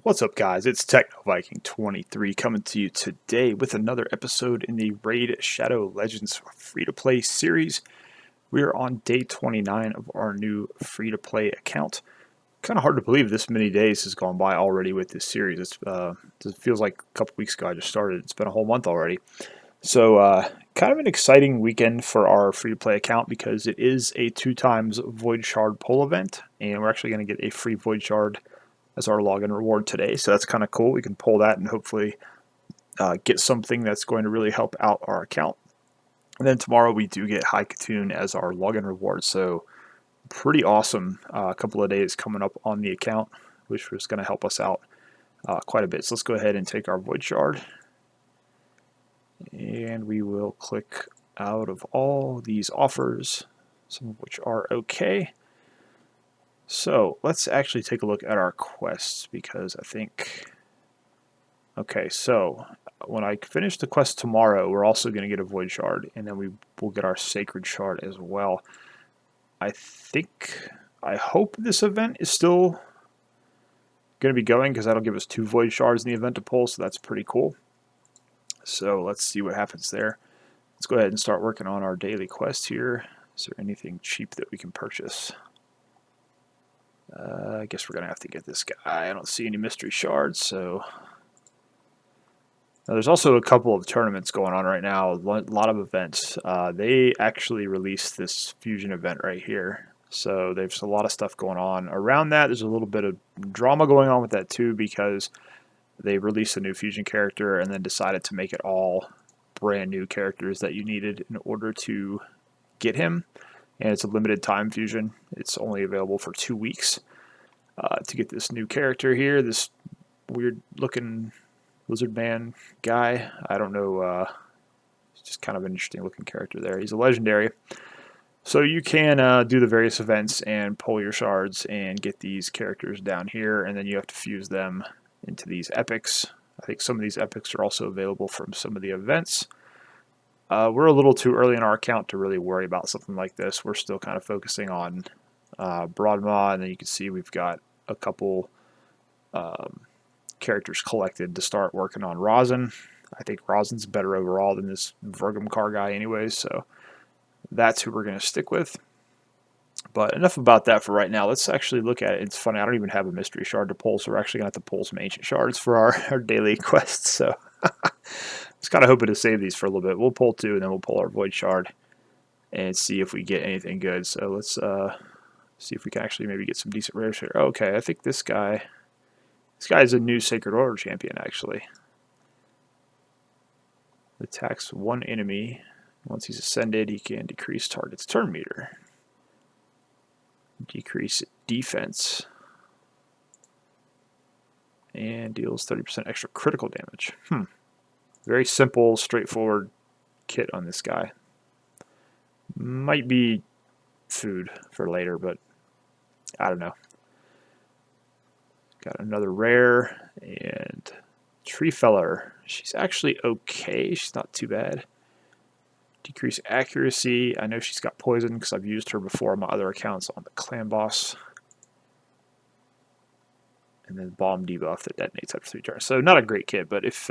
What's up, guys? It's Techno Viking 23 coming to you today with another episode in the Raid Shadow Legends free-to-play series. We are on day 29 of our new free-to-play account. Kind of hard to believe this many days has gone by already with this series. It feels like a couple weeks ago I just started. It's been a whole month already. So kind of an exciting weekend for our free-to-play account because it is a 2x Void Shard pull event, and we're actually going to get a free Void Shard as our login reward today. So that's kind of cool. We can pull that and hopefully get something that's going to really help out our account. And then tomorrow we do get High Katun as our login reward. So pretty awesome. A couple of days coming up on the account, which was going to help us out quite a bit. So let's go ahead and take our Void Shard. And we will click out of all these offers, some of which are okay. So let's actually take a look at our quests because I think, okay, so when I finish the quest tomorrow, we're also going to get a Void Shard, and then we will get our Sacred Shard as well. I hope this event is still going to be going because that'll give us 2 Void Shards in the event to pull, so that's pretty cool. So let's see what happens there. Let's go ahead and start working on our daily quest here. Is there anything cheap that we can purchase? I guess we're going to have to get this guy. I don't see any mystery shards, so... Now, there's also a couple of tournaments going on right now, a lot of events. They actually released this fusion event right here. So there's a lot of stuff going on. Around that, there's a little bit of drama going on with that too because they released a new fusion character and then decided to make it all brand new characters that you needed in order to get him. And it's a limited time fusion. It's only available for 2 weeks to get this new character here, this weird looking lizard man guy. I don't know, it's just kind of an interesting looking character there. He's a legendary. So you can do the various events and pull your shards and get these characters down here, and then you have to fuse them into these epics. I think some of these epics are also available from some of the events. We're a little too early in our account to really worry about something like this. We're still kind of focusing on Broadmaw, and then you can see we've got a couple characters collected to start working on Rosin. I think Rosin's better overall than this Vergum guy anyways, so that's who we're going to stick with. But enough about that for right now. Let's actually look at it. It's funny, I don't even have a mystery shard to pull, so we're actually going to have to pull some ancient shards for our daily quests, so... I was kind of hoping to save these for a little bit. We'll pull 2, and then we'll pull our Void Shard and see if we get anything good. So let's see if we can actually maybe get some decent rares here. Okay, I think this guy is a new Sacred Order champion, actually. Attacks one enemy. Once he's ascended, he can decrease target's turn meter. Decrease defense. And deals 30% extra critical damage. Very simple, straightforward kit on this guy. Might be food for later, but I don't know. Got another rare, and Tree Feller. She's actually okay. She's not too bad. Decrease accuracy. I know she's got poison because I've used her before on my other accounts on the clan boss. And then bomb debuff that detonates after 3 turns. So not a great kit, but if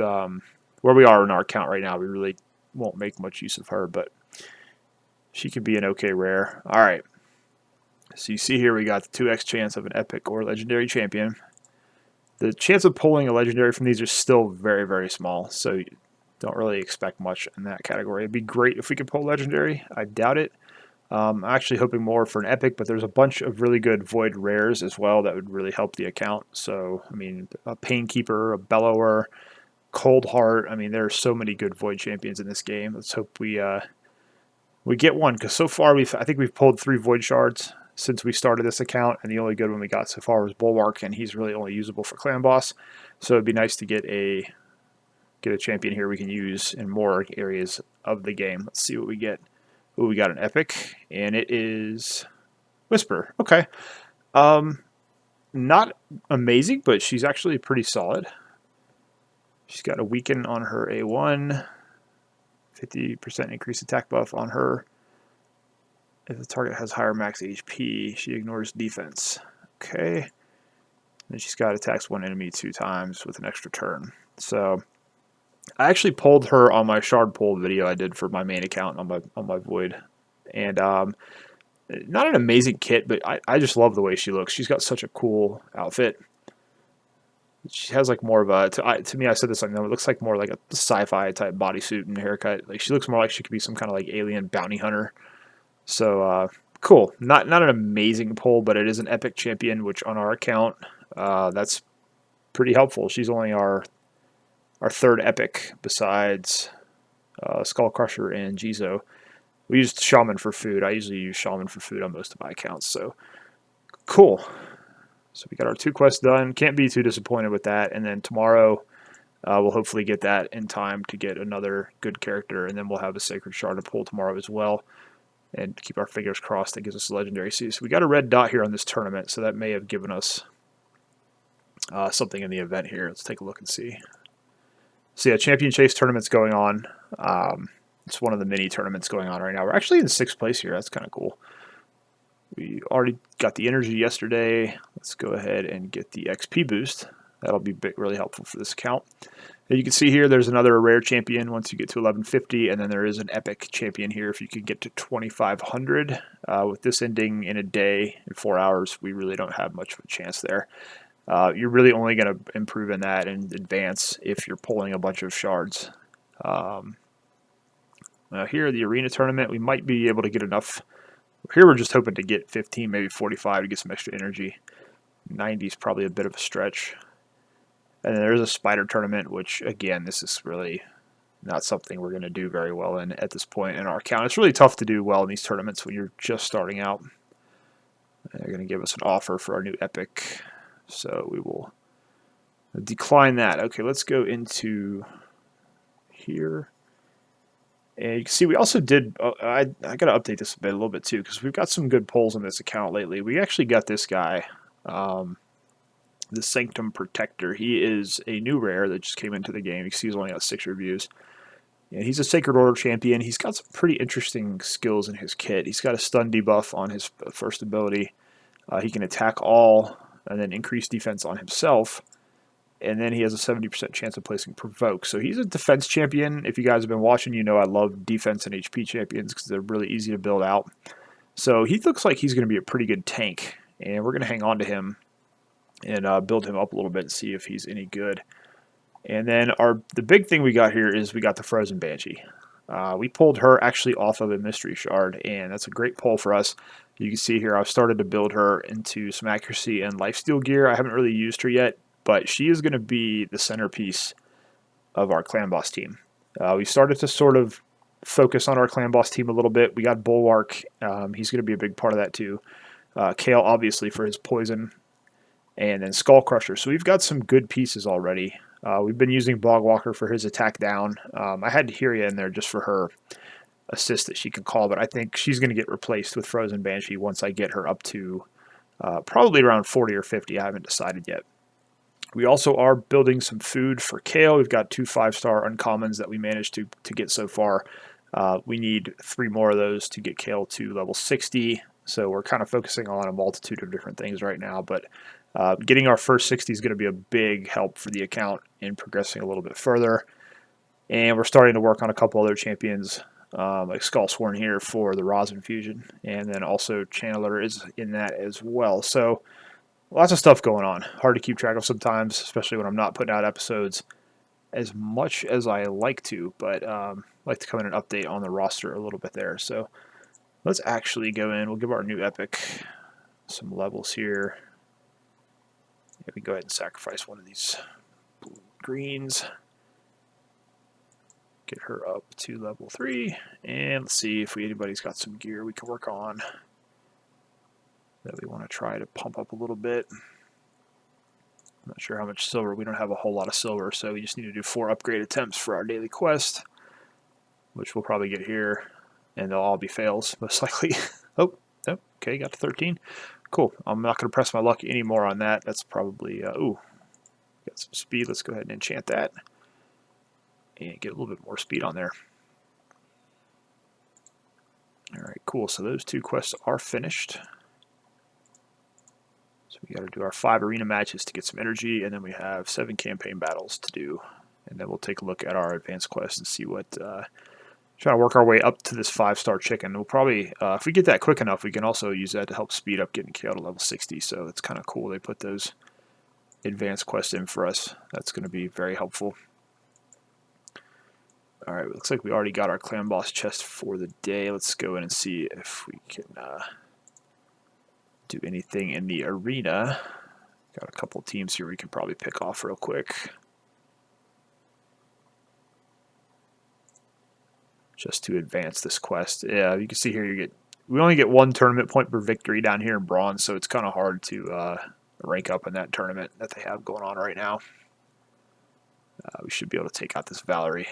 where we are in our account right now, we really won't make much use of her, but she could be an okay rare. All right. So you see here we got the 2x chance of an epic or legendary champion. The chance of pulling a legendary from these are still very, very small, so you don't really expect much in that category. It'd be great if we could pull legendary. I doubt it. I'm actually hoping more for an epic, but there's a bunch of really good void rares as well that would really help the account. So, I mean, a Painkeeper, a Bellower, Cold Heart. I mean, there are so many good void champions in this game. Let's hope we get one, because so far I think we've pulled 3 void shards since we started this account, and the only good one we got so far was Bulwark, and he's really only usable for clan boss. So it'd be nice to get a champion here we can use in more areas of the game. Let's see what we get. Ooh, we got an epic, and it is Whisper. Okay. Not amazing, but she's actually pretty solid. She's got a weaken on her A1, 50% increased attack buff on her. If the target has higher max HP, she ignores defense. Okay. And she's got attacks one enemy 2 times with an extra turn. So I actually pulled her on my shard pull video I did for my main account on my Void. And not an amazing kit, but I just love the way she looks. She's got such a cool outfit. She has like more of a to me. I said this like, no, it looks like more like a sci-fi type bodysuit and haircut. Like she looks more like she could be some kind of like alien bounty hunter. So cool. Not an amazing pull, but it is an epic champion, which on our account that's pretty helpful. She's only our third epic besides Skull Crusher and Jizo. We used Shaman for food. I usually use Shaman for food on most of my accounts. So cool. So we got our 2 quests done. Can't be too disappointed with that. And then tomorrow we'll hopefully get that in time to get another good character. And then we'll have a Sacred Shard to pull tomorrow as well. And keep our fingers crossed that gives us a Legendary Sea. So we got a red dot here on this tournament. So that may have given us something in the event here. Let's take a look and see. So yeah, Champion Chase tournament's going on. It's one of the mini tournaments going on right now. We're actually in 6th place here. That's kind of cool. We already got the energy yesterday. Let's go ahead and get the XP boost. That'll be really helpful for this account. And you can see here there's another rare champion once you get to 1150, and then there is an epic champion here if you can get to 2500. With this ending in a day, in 4 hours, we really don't have much of a chance there. You're really only going to improve in that and advance if you're pulling a bunch of shards. Here, the arena tournament, we might be able to get enough. Here we're just hoping to get 15, maybe 45 to get some extra energy. 90 is probably a bit of a stretch. And then there's a spider tournament, which, again, this is really not something we're going to do very well in at this point in our account. It's really tough to do well in these tournaments when you're just starting out. And they're going to give us an offer for our new epic. So we will decline that. Okay, let's go into here. And you can see we also did, I got to update this a little bit too, because we've got some good pulls on this account lately. We actually got this guy, the Sanctum Protector. He is a new rare that just came into the game. You can see he's only got 6 reviews. And he's a Sacred Order champion. He's got some pretty interesting skills in his kit. He's got a stun debuff on his first ability. He can attack all and then increase defense on himself. And then he has a 70% chance of placing Provoke. So he's a defense champion. If you guys have been watching, you know I love defense and HP champions because they're really easy to build out. So he looks like he's going to be a pretty good tank. And we're going to hang on to him and build him up a little bit and see if he's any good. And then the big thing we got here is we got the Frozen Banshee. We pulled her actually off of a Mystery Shard, and that's a great pull for us. You can see here I've started to build her into some accuracy and lifesteal gear. I haven't really used her yet, but she is going to be the centerpiece of our clan boss team. We started to sort of focus on our clan boss team a little bit. We got Bulwark. He's going to be a big part of that too. Kale, obviously, for his poison. And then Skull Crusher. So we've got some good pieces already. We've been using Bogwalker for his attack down. I had Hiria in there just for her assist that she can call, but I think she's going to get replaced with Frozen Banshee once I get her up to probably around 40 or 50. I haven't decided yet. We also are building some food for Kale. We've got 2 5-star uncommons that we managed to get so far. We need 3 more of those to get Kale to level 60. So we're kind of focusing on a multitude of different things right now, but getting our first 60 is going to be a big help for the account in progressing a little bit further. And we're starting to work on a couple other champions, like Skullsworn here for the Rosin Fusion, and then also Channeler is in that as well. So lots of stuff going on. Hard to keep track of sometimes, especially when I'm not putting out episodes as much as I like to, but I like to come in and update on the roster a little bit there. So let's actually go in. We'll give our new epic some levels here. Yeah, we can go ahead and sacrifice one of these greens. Get her up to level 3. And let's see if anybody's got some gear we can work on that we want to try to pump up a little bit. I'm not sure how much silver. We don't have a whole lot of silver, so we just need to do 4 upgrade attempts for our daily quest, which we'll probably get here, and they'll all be fails, most likely. Oh, okay, got to 13. Cool. I'm not going to press my luck anymore on that. That's probably, ooh, got some speed. Let's go ahead and enchant that and get a little bit more speed on there. All right, cool. So those 2 quests are finished. So So we got to do our 5 arena matches to get some energy, and then we have 7 campaign battles to do. And then we'll take a look at our advanced quest and see what... try to work our way up to this 5-star chicken. We'll probably, if we get that quick enough, we can also use that to help speed up getting KO to level 60. So it's kind of cool they put those advanced quests in for us. That's going to be very helpful. Alright, looks like we already got our clan boss chest for the day. Let's go in and see if we can do anything in the arena. Got a couple teams here we can probably pick off real quick. Just to advance this quest. Yeah, you can see here we only get 1 tournament point per victory down here in bronze, so it's kind of hard to rank up in that tournament that they have going on right now. We should be able to take out this Valerie.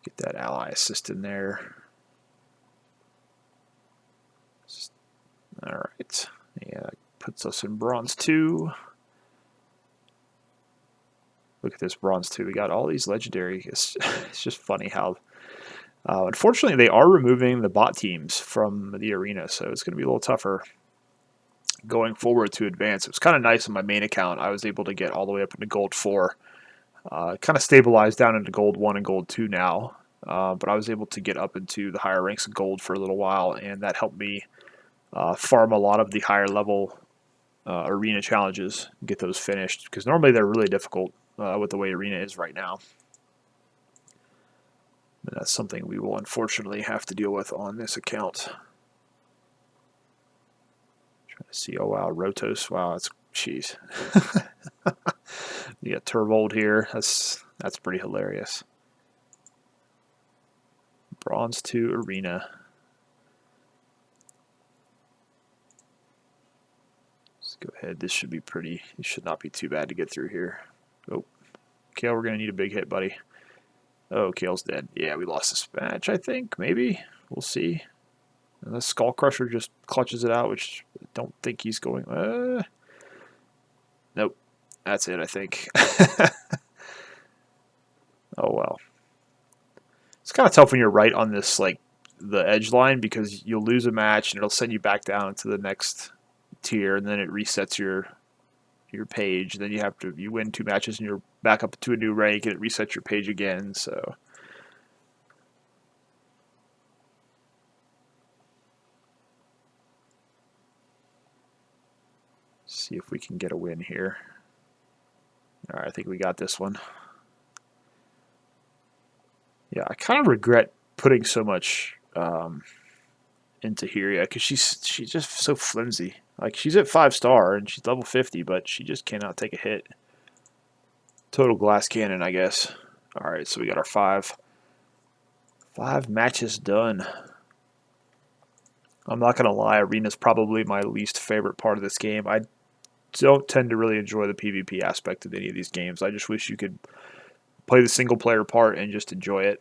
Get that ally assist in there. Alright. Yeah, puts us in bronze 2. Look at this bronze 2. We got all these legendary. It's just funny how... unfortunately, they are removing the bot teams from the arena, so it's going to be a little tougher going forward to advance. It was kind of nice on my main account. I was able to get all the way up into gold 4. Kind of stabilized down into gold 1 and gold 2 now. But I was able to get up into the higher ranks of gold for a little while, and that helped me farm a lot of the higher level arena challenges, get those finished, because normally they're really difficult with the way arena is right now. And that's something we will unfortunately have to deal with on this account. Trying to see, oh wow, Rotos, wow, that's, jeez. You got Turvold here, that's pretty hilarious. Bronze 2 arena. Let's go ahead, this should be pretty, it should not be too bad to get through here. Oh, Kale, we're going to need a big hit, buddy. Oh, Kale's dead. Yeah, we lost this match, I think. Maybe. We'll see. And the Skull Crusher just clutches it out, which I don't think he's going... Nope. That's it, I think. Oh, well. It's kind of tough when you're right on this, like, the edge line, because you'll lose a match and it'll send you back down to the next tier, and then it resets your page. Then you win 2 matches and you're back up to a new rank, and it resets your page again. So see if we can get a win here. All right, I think we got this one. Yeah, I kind of regret putting so much into here, because she's just so flimsy. Like, she's at 5-star and she's level 50, but she just cannot take a hit. Total glass cannon, I guess. All right, so we got our 5 matches done. I'm not going to lie, arena's probably my least favorite part of this game. I don't tend to really enjoy the PvP aspect of any of these games. I just wish you could play the single player part and just enjoy it.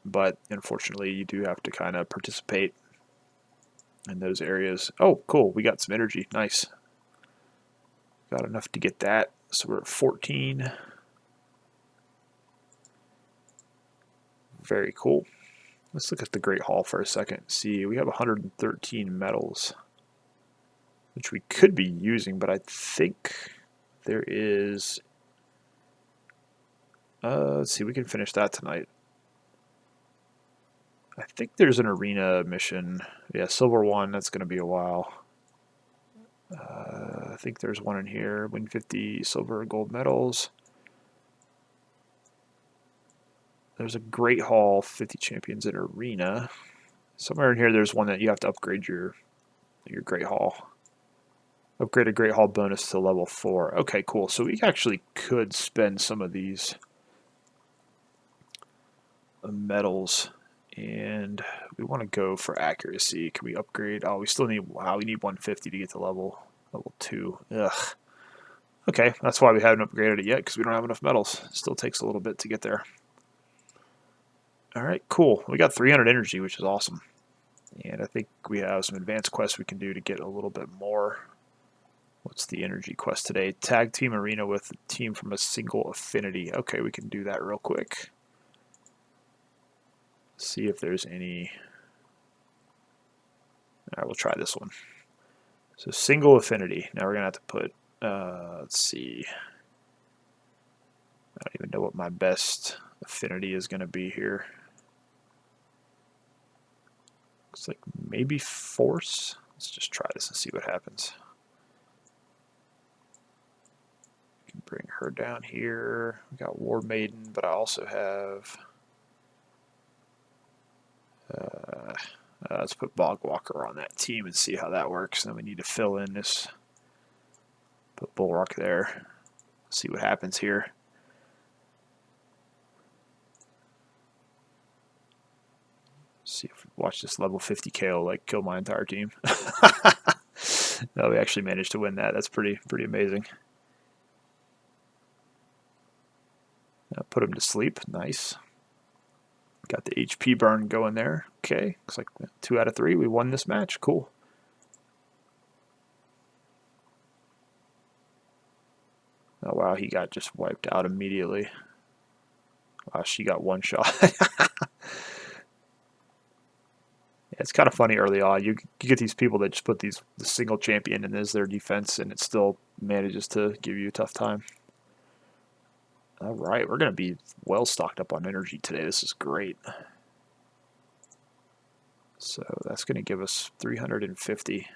But unfortunately, you do have to kind of participate in those areas. Oh, cool. We got some energy. Nice. Got enough to get that. So we're at 14. Very cool. Let's look at the Great Hall for a second. See, we have 113 medals, which we could be using, but I think there is... let's see, we can finish that tonight. I think there's an arena mission. Yeah, silver 1, that's going to be a while. I think there's one in here. Win 50 silver and gold medals. There's a Great Hall, 50 champions in arena. Somewhere in here there's one that you have to upgrade your Great Hall. Upgrade a Great Hall bonus to level 4. Okay, cool. So we actually could spend some of these medals, and we want to go for accuracy. Can we upgrade? Oh, we still need, wow, we need 150 to get to level 2. Ugh. Okay, that's why we haven't upgraded it yet, because we don't have enough medals. It still takes a little bit to get there. Alright, cool. We got 300 energy, which is awesome. And I think we have some advanced quests we can do to get a little bit more. What's the energy quest today? Tag team arena with a team from a single affinity. Okay, we can do that real quick. See if there's any All right, we'll try this one. So single affinity. Now we're going to have to put, let's see. I don't even know what my best affinity is going to be here. Looks like maybe force. Let's just try this and see what happens. We can bring her down here. We got War Maiden, but I also have. Let's put Bog Walker on that team and see how that works. Then we need to fill in this. Put Bulwark there. See what happens here. See if we watch this level 50 KO like kill my entire team. No, we actually managed to win that. That's pretty amazing. Put him to sleep. Nice. Got the HP burn going there. Okay, looks like 2 out of 3. We won this match. Cool. Oh wow, he got just wiped out immediately. Wow, she got one shot. It's kind of funny early on. You get these people that just put the single champion in as their defense, and it still manages to give you a tough time. All right, we're going to be well stocked up on energy today. This is great. So that's going to give us 350.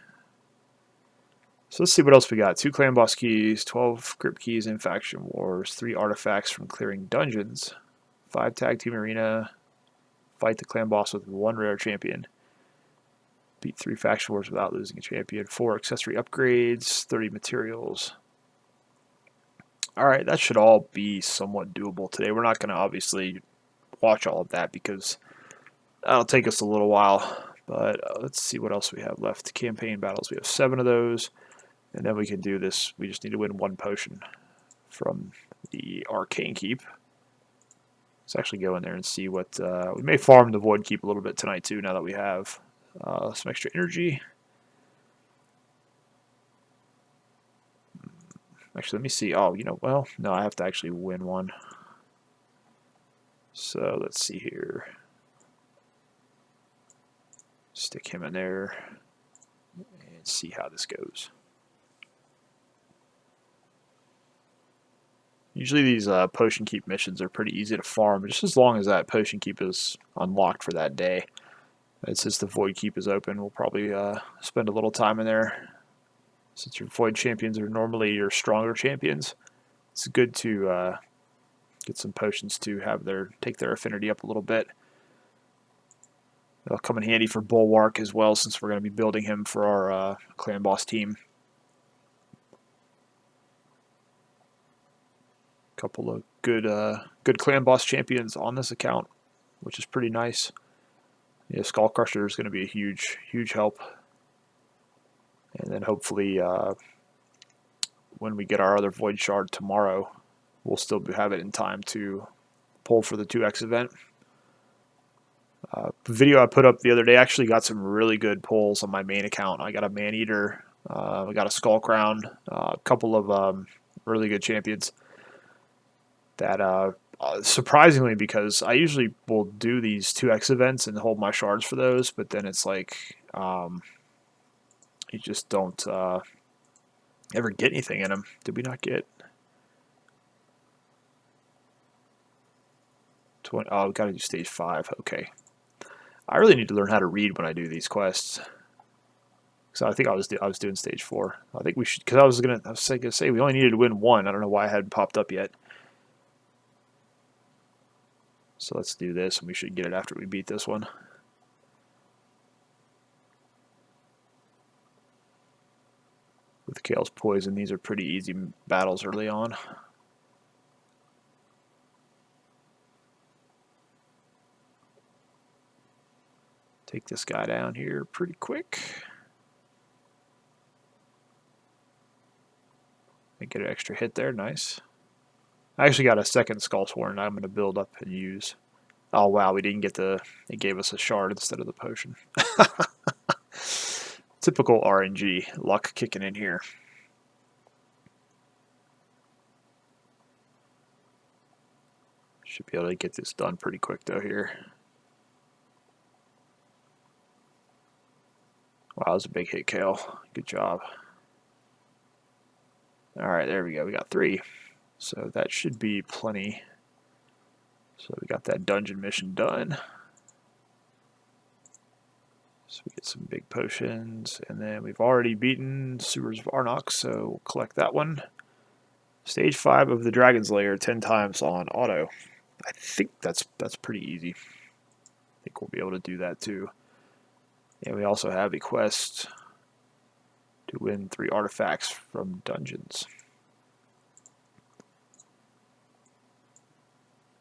So let's see what else we got. 2 clan boss keys, 12 grip keys in faction wars, 3 artifacts from clearing dungeons, 5 tag team arena, fight the clan boss with 1 rare champion. Beat 3 faction wars without losing a champion. 4 accessory upgrades. 30 materials. Alright, that should all be somewhat doable today. We're not going to obviously watch all of that because that'll take us a little while. But let's see what else we have left. Campaign battles. We have 7 of those. And then we can do this. We just need to win 1 potion from the Arcane Keep. Let's actually go in there and see what... we may farm the Void Keep a little bit tonight too now that we have... some extra energy. Actually, let me see. Oh, well, no, I have to actually win 1. So let's see here. Stick him in there and see how this goes. Usually these potion keep missions are pretty easy to farm, just as long as that potion keep is unlocked for that day. And since the Void Keep is open, we'll probably spend a little time in there. Since your Void champions are normally your stronger champions, it's good to get some potions to have take their affinity up a little bit. That'll come in handy for Bulwark as well, since we're going to be building him for our clan boss team. Couple of good clan boss champions on this account, which is pretty nice. Yeah, Skull Crusher is going to be a huge help. And then hopefully when we get our other Void Shard tomorrow, we'll still have it in time to pull for the 2x event. The video I put up the other day actually got some really good pulls on my main account. I got a Man-Eater, I got a Skull Crown, a couple of really good champions that surprisingly, because I usually will do these 2x events and hold my shards for those, but then it's like you just don't ever get anything in them. Did we not get 20? Oh, we got to do stage 5. Okay. I really need to learn how to read when I do these quests. So I think I was doing stage 4. I think we should, because I was gonna say we only needed to win 1. I don't know why it hadn't popped up yet. So let's do this, and we should get it after we beat this one. With Kale's Poison, these are pretty easy battles early on. Take this guy down here pretty quick. And get an extra hit there, nice. I actually got a second Skull Sworn I'm going to build up and use. Oh wow, we didn't get it gave us a shard instead of the potion. Typical RNG, luck kicking in here. Should be able to get this done pretty quick though here. Wow, that was a big hit, Kale. Good job. All right, there we go. We got 3. So that should be plenty. So we got that dungeon mission done. So we get some big potions, and then we've already beaten Sewers of Arnox, so we'll collect that one. Stage 5 of the Dragon's Lair 10 times on auto. I think that's pretty easy. I think we'll be able to do that too. And we also have a quest to win 3 artifacts from dungeons.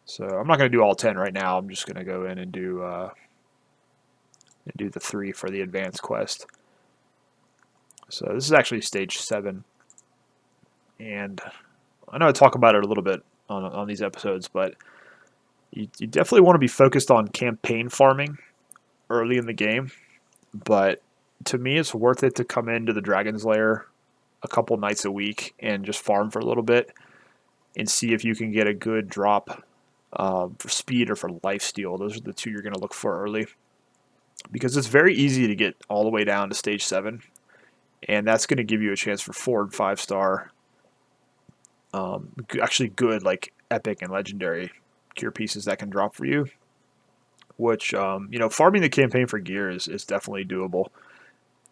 So I'm not going to do all 10 right now. I'm just going to go in and do the 3 for the advanced quest. So this is actually stage 7. And I know I talk about it a little bit on these episodes, but you definitely want to be focused on campaign farming early in the game. But to me, it's worth it to come into the Dragon's Lair a couple nights a week and just farm for a little bit and see if you can get a good drop for speed or for lifesteal. Those are the 2 you're going to look for early, because it's very easy to get all the way down to stage 7, and that's going to give you a chance for 4 and 5 star, actually good like epic and legendary gear pieces that can drop for you. Which farming the campaign for gear is definitely doable.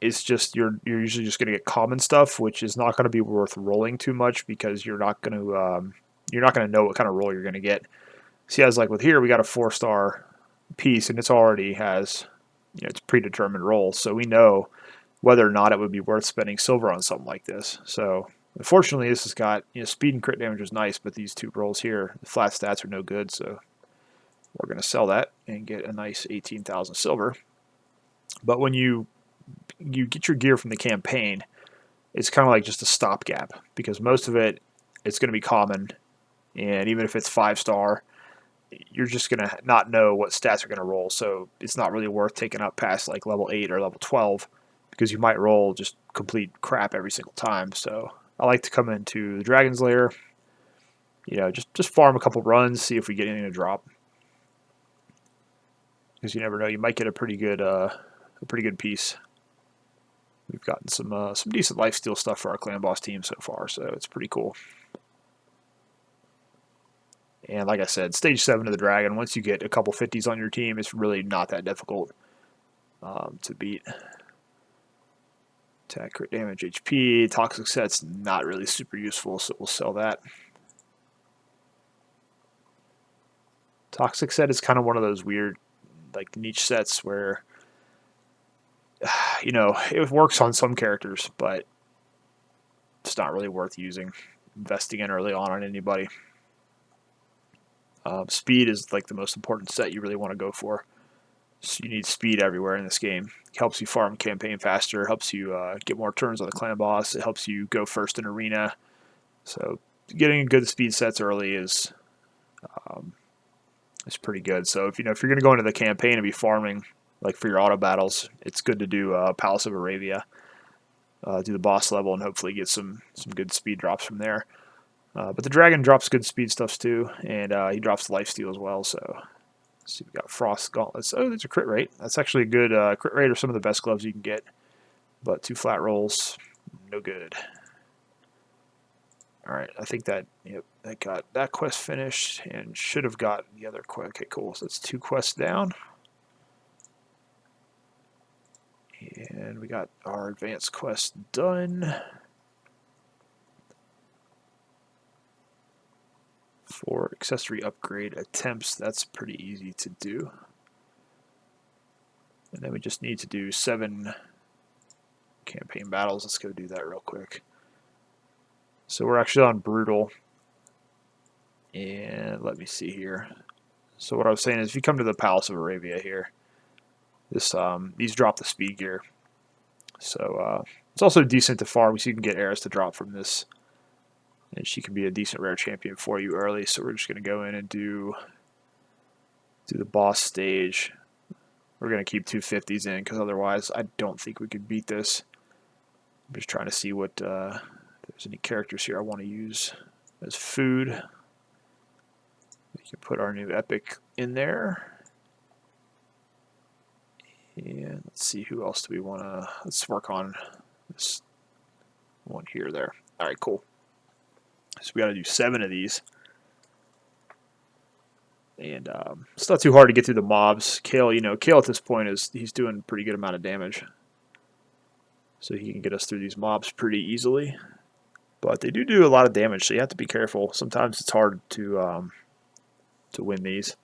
It's just you're usually just going to get common stuff, which is not going to be worth rolling too much, because you're not going to know what kind of roll you're going to get. See, as like with here, we got a 4-star piece, and it's already has it's predetermined rolls, so we know whether or not it would be worth spending silver on something like this. So unfortunately, this has got speed and crit damage is nice, but these 2 rolls here, the flat stats are no good. So we're going to sell that and get a nice 18,000 silver. But when you get your gear from the campaign, it's kind of like just a stopgap, because most of it's going to be common, and even if it's 5-star, you're just going to not know what stats are going to roll. So it's not really worth taking up past like level 8 or level 12, because you might roll just complete crap every single time. So I like to come into the Dragon's Lair, just farm a couple runs, see if we get anything to drop, because you never know, you might get a pretty good piece. We've gotten some decent lifesteal stuff for our clan boss team so far, so it's pretty cool. And like I said, stage 7 of the Dragon, once you get a couple 50s on your team, it's really not that difficult to beat. Attack, crit damage, HP, toxic set's not really super useful, so we'll sell that. Toxic set is kind of one of those weird like niche sets where it works on some characters, but it's not really worth investing in early on anybody. Speed is like the most important set you really want to go for. So you need speed everywhere in this game. It helps you farm campaign faster, helps you get more turns on the clan boss, it helps you go first in arena. So getting good speed sets early is pretty good. So if you're going to go into the campaign and be farming like for your auto battles, it's good to do Palace of Arabia, do the boss level, and hopefully get some good speed drops from there. But the dragon drops good speed stuffs too, and he drops lifesteal as well. So let's see, we got Frost Gauntlets. Oh, there's a crit rate. That's actually a good crit rate, or some of the best gloves you can get. But 2 flat rolls, no good. All right, I think that got that quest finished, and should have got the other quest. Okay, cool. So that's 2 quests down. And we got our advanced quest done. For accessory upgrade attempts, that's pretty easy to do. And then we just need to do 7 campaign battles. Let's go do that real quick. So we're actually on Brutal. And let me see here. So what I was saying is, if you come to the Palace of Arabia here, these drop the speed gear. So it's also decent to farm, so you can get Eris to drop from this. And she can be a decent rare champion for you early. So we're just going to go in and do the boss stage. We're going to keep 2 50s in, because otherwise I don't think we could beat this. I'm just trying to see what if there's any characters here I want to use as food. We can put our new epic in there. And let's see, who else do we want to, let's work on this one here, there. All right, cool. So we got to do 7 of these. And it's not too hard to get through the mobs. Kale, Kale at this point he's doing a pretty good amount of damage. So he can get us through these mobs pretty easily. But they do a lot of damage, so you have to be careful. Sometimes it's hard to win these.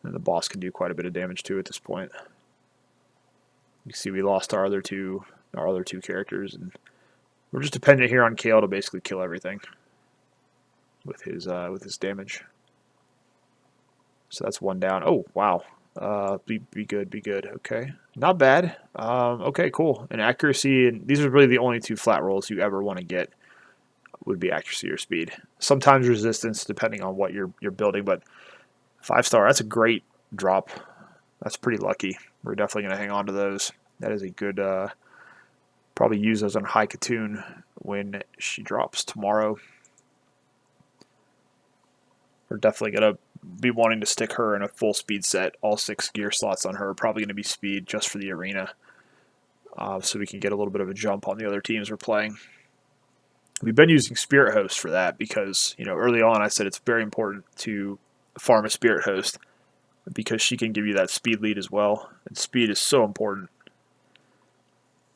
And the boss can do quite a bit of damage too at this point. You see we lost our other two characters, and we're just dependent here on Kale to basically kill everything with his damage. So that's 1 down. Oh, wow. Be good, be good. Okay. Not bad. Okay, cool. And accuracy, and these are really the only 2 flat rolls you ever want to get, would be accuracy or speed. Sometimes resistance, depending on what you're building, but 5-star, that's a great drop. That's pretty lucky. We're definitely going to hang on to those. That is a good, probably use those on High Katun when she drops tomorrow. We're definitely going to be wanting to stick her in a full speed set. All 6 gear slots on her. Probably going to be speed just for the arena. So we can get a little bit of a jump on the other teams we're playing. We've been using Spirit Host for that because, early on I said it's very important to farm a Spirit Host because she can give you that speed lead as well. And speed is so important,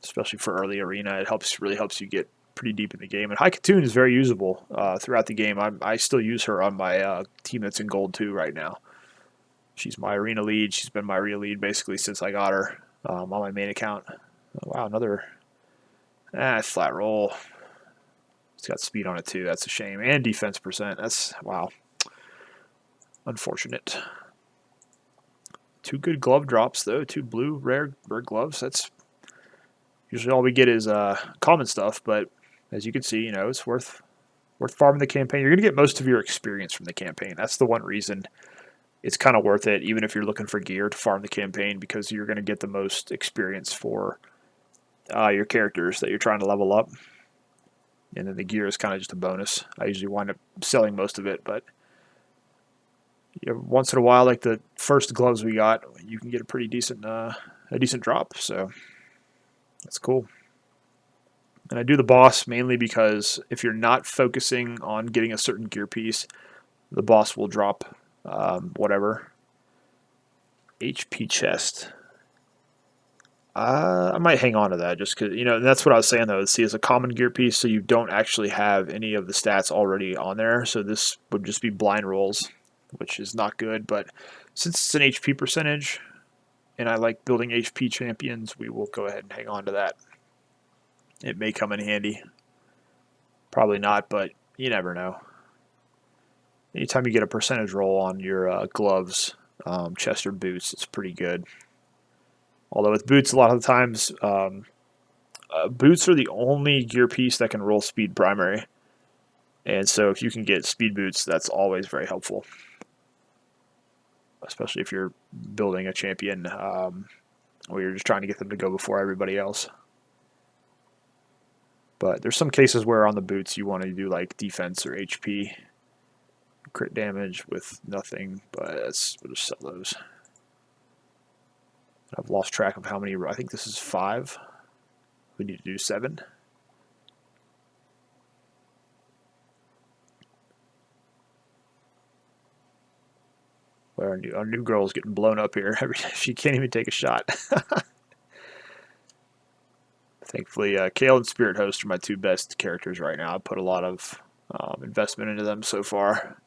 especially for early arena. It really helps you get pretty deep in the game. And High Katun is very usable throughout the game. I still use her on my team that's in Gold 2 right now. She's my arena lead. She's been my arena lead basically since I got her on my main account. Oh, wow, another flat roll. It's got speed on it too. That's a shame. And defense percent. That's, wow. Unfortunate. 2 good glove drops though. 2 blue rare gloves. That's usually all we get is common stuff, but as you can see, it's worth farming the campaign. You're going to get most of your experience from the campaign. That's the one reason it's kind of worth it, even if you're looking for gear, to farm the campaign, because you're going to get the most experience for your characters that you're trying to level up. And then the gear is kind of just a bonus. I usually wind up selling most of it, but once in a while, like the first gloves we got, you can get a pretty decent drop. So that's cool. And I do the boss mainly because if you're not focusing on getting a certain gear piece, the boss will drop whatever. HP chest. I might hang on to that just because, that's what I was saying though. See, it's a common gear piece, so you don't actually have any of the stats already on there. So this would just be blind rolls, which is not good. But since it's an HP percentage, and I like building HP champions, we will go ahead and hang on to that. It may come in handy. Probably not, but you never know. Anytime you get a percentage roll on your gloves, chest, or boots, it's pretty good. Although with boots, a lot of the times, boots are the only gear piece that can roll speed primary. And so if you can get speed boots, that's always very helpful. Especially if you're building a champion where you're just trying to get them to go before everybody else. But there's some cases where on the boots you want to do like defense or HP. Crit damage with nothing, but we'll just sell those. I've lost track of how many. I think this is 5. We need to do 7. Well, our new girl's getting blown up here. She can't even take a shot. Thankfully, Kale and Spirit Host are my 2 best characters right now. I put a lot of investment into them so far.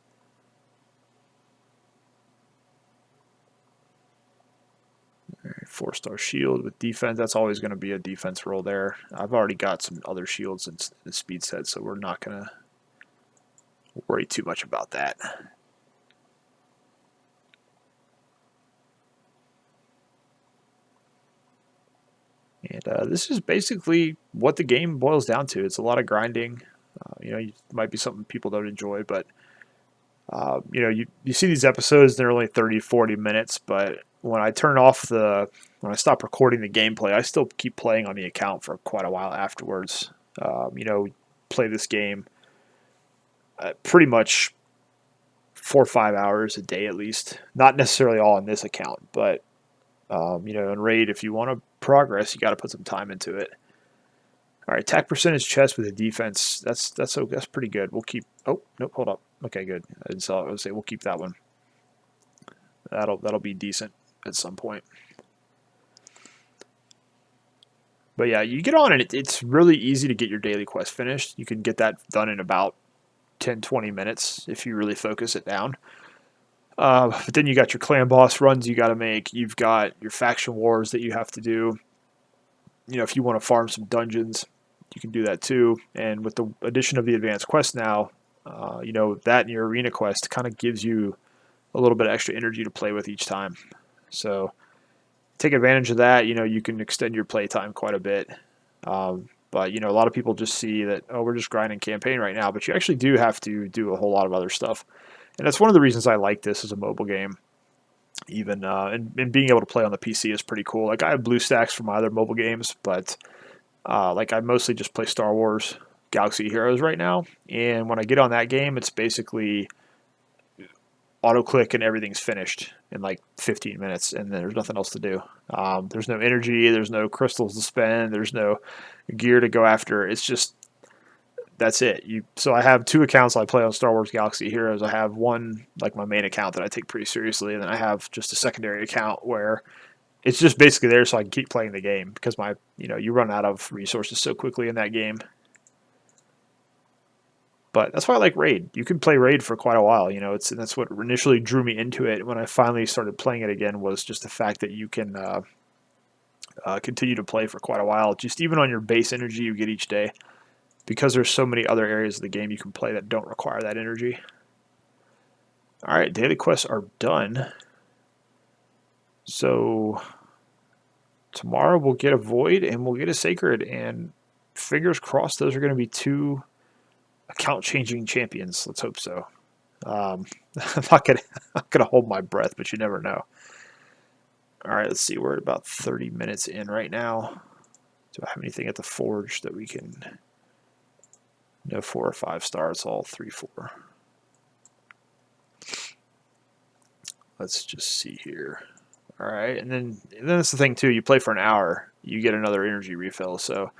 Right, 4-star shield with defense. That's always going to be a defense roll there. I've already got some other shields in the speed set, so we're not going to worry too much about that. And this is basically what the game boils down to. It's a lot of grinding. It might be something people don't enjoy, but you see these episodes, they're only 30, 40 minutes, but when I stop recording the gameplay, I still keep playing on the account for quite a while afterwards. Play this game pretty much 4 or 5 hours a day at least. Not necessarily all on this account, but you know, in raid, if you want to progress, you got to put some time into it. All right, attack percentage chest with a defense. That's pretty good. We'll keep. Oh nope, hold up. Okay, good. I didn't saw it. I would say we'll keep that one. That'll be decent at some point. But yeah, you get on and it's really easy to get your daily quest finished. You can get that done in about 10-20 minutes if you really focus it down. But then you got your clan boss runs you got to make. You've got your faction wars that you have to do. You know, if you want to farm some dungeons, you can do that too. And with the addition of the advanced quest now, you know, that and your arena quest kind of gives you a little bit of extra energy to play with each time. So take advantage of that. You know, you can extend your play time quite a bit. But, you know, a lot of people just see that, oh, we're just grinding campaign right now. But you actually do have to do a whole lot of other stuff. And that's one of the reasons I like this as a mobile game. Even and being able to play on the PC is pretty cool. Like I have BlueStacks for my other mobile games, but like I mostly just play Star Wars Galaxy Heroes right now. And when I get on that game, it's basically auto click and everything's finished in like 15 minutes, and there's nothing else to do. There's no energy, there's no crystals to spend, there's no gear to go after. It's just that's it. So I have 2 accounts I play on Star Wars Galaxy Heroes. I have one like my main account that I take pretty seriously, and then I have just a secondary account where it's just basically there so I can keep playing the game because you run out of resources so quickly in that game. But that's why I like Raid. You can play Raid for quite a while. You know, that's what initially drew me into it when I finally started playing it again was just the fact that you can continue to play for quite a while, just even on your base energy you get each day. Because there's so many other areas of the game you can play that don't require that energy. All right, daily quests are done. So tomorrow we'll get a Void and we'll get a Sacred, and fingers crossed those are going to be 2 account-changing champions. Let's hope so. I'm not gonna hold my breath, but you never know. All right, let's see. We're at about 30 minutes in right now. Do I have anything at the forge that we can... No 4 or 5 stars, all 3, 4. Let's just see here. All right, and then that's the thing too. You play for an hour, you get another energy refill. So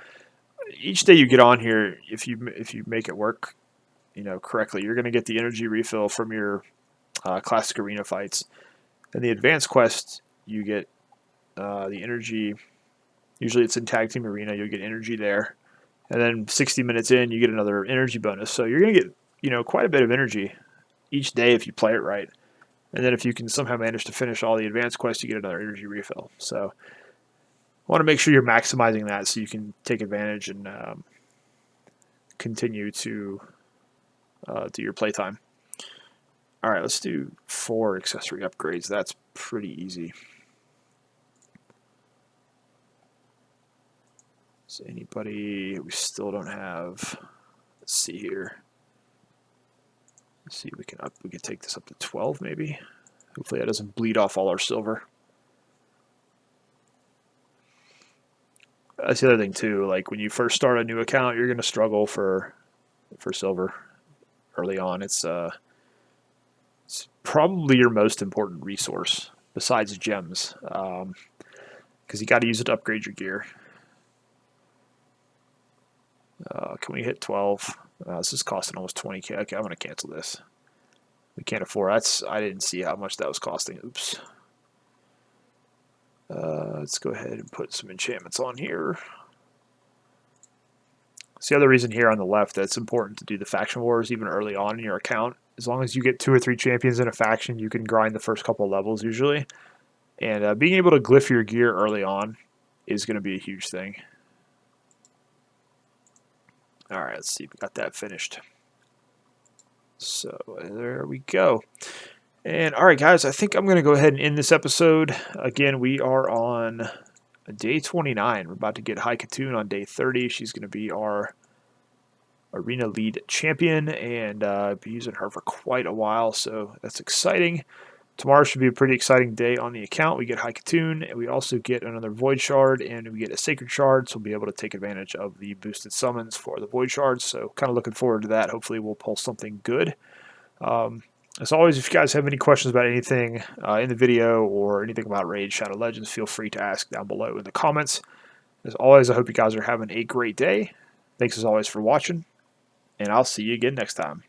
each day you get on here, if you make it work, you know, correctly, you're going to get the energy refill from your classic arena fights. And the advanced quest, you get the energy. Usually it's in tag team arena. You'll get energy there. And then 60 minutes in, you get another energy bonus. So you're going to get, you know, quite a bit of energy each day if you play it right. And then if you can somehow manage to finish all the advanced quests, you get another energy refill. So I want to make sure you're maximizing that so you can take advantage and continue to do your playtime. All right, let's do 4 accessory upgrades. That's pretty easy. So anybody we still don't have? Let's see here. Let's see, we can take this up to 12 maybe. Hopefully that doesn't bleed off all our silver. That's the other thing too. Like when you first start a new account, you're gonna struggle for silver early on. It's probably your most important resource besides gems, because you got to use it to upgrade your gear. Can we hit 12? This is costing almost 20k. Okay, I'm going to cancel this. We can't afford. I didn't see how much that was costing. Oops. Let's go ahead and put some enchantments on here. So the other reason here on the left that it's important to do the faction wars even early on in your account. As long as you get 2 or 3 champions in a faction, you can grind the first couple levels usually. And being able to glyph your gear early on is going to be a huge thing. All right, let's see. We got that finished. So there we go. And all right, guys, I think I'm going to go ahead and end this episode. Again, we are on day 29. We're about to get High Katun on day 30. She's going to be our arena lead champion, and I've been using her for quite a while, so that's exciting. Tomorrow should be a pretty exciting day on the account. We get High Katun, and we also get another Void Shard, and we get a Sacred Shard, so we'll be able to take advantage of the boosted summons for the Void Shards. So kind of looking forward to that. Hopefully we'll pull something good. As always, if you guys have any questions about anything in the video or anything about Raid Shadow Legends, feel free to ask down below in the comments. As always, I hope you guys are having a great day. Thanks as always for watching, and I'll see you again next time.